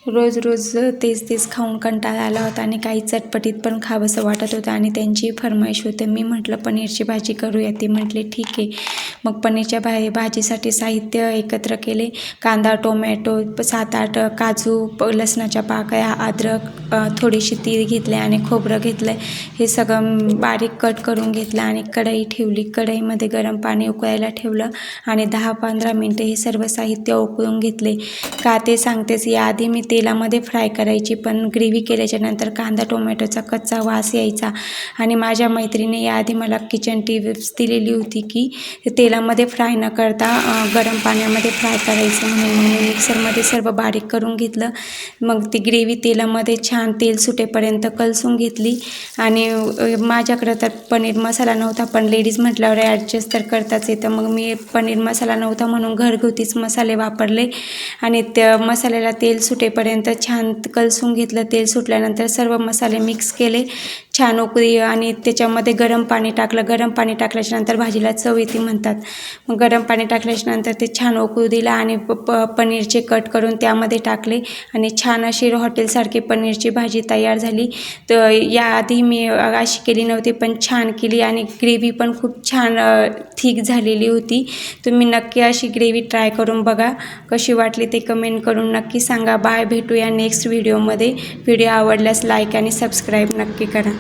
रोज रोज तेच तेच खाऊन कंटाळा आला होता आणि काही चटपटीत पण खावंसं वाटत होतं आणि त्यांची फरमाईश होतं. मी म्हटलं पनीरची भाजी करूया. ते म्हटले ठीक आहे. मग पनीरच्या भाजीसाठी साहित्य एकत्र केले. कांदा, टोमॅटो, 7-8 काजू, लसणाच्या पाकळ्या, अद्रक, थोडीशी तीळ घेतले आणि खोबरं घेतलं. हे सगळं बारीक कट करून घेतलं आणि कढई ठेवली. कढईमध्ये गरम पाणी उकळायला ठेवलं आणि 10-15 मिनटं हे सर्व साहित्य उकळून घेतले. का ते सांगतेच, याआधी मी तेलामध्ये फ्राय करायची, पण ग्रेव्ही केल्याच्यानंतर कांदा टोमॅटोचा कच्चा वास यायचा आणि माझ्या मैत्रिणी याआधी मला किचन टिप्स दिलेली होती की तेलामध्ये फ्राय न करता गरम पाण्यामध्ये फ्राय करायचं म्हणून. मग मी मिक्सरमध्ये सर्व बारीक करून घेतलं. मग ती ग्रेव्ही तेलामध्ये छान तेल सुटेपर्यंत कलसून घेतली आणि माझ्याकडं तर पनीर मसाला नव्हता, पण लेडीज म्हटल्यावर ॲडजस्ट तर करताच येतं. मग मी पनीर मसाला नव्हता म्हणून घरगुतीच मसाले वापरले आणि त्या मसाल्याला तेल सुटेपर्यंत छान कलसून घेतलं. तेल सुटल्यानंतर सर्व मसाले मिक्स केले छान उकळी आणि त्याच्यामध्ये गरम पाणी टाकलं. गरम पाणी टाकल्याच्यानंतर भाजीला चव येते म्हणतात. मग गरम पाणी टाकल्याच्यानंतर ते छान उकळू दिलं आणि पनीरचे कट करून त्यामध्ये टाकले आणि छान अशी हॉटेलसारखी पनीरची भाजी तयार झाली. तर याआधी मी अशी केली नव्हती, पण छान केली आणि ग्रेव्ही पण खूप छान थिक झालेली होती. तुम्ही नक्की अशी ग्रेव्ही ट्राय करून बघा. कशी वाटली ते कमेंट करून नक्की सांगा. बाय, भेटूया नेक्स्ट व्हिडिओमध्ये. व्हिडिओ आवडल्यास लाईक आणि सबस्क्राईब नक्की करा.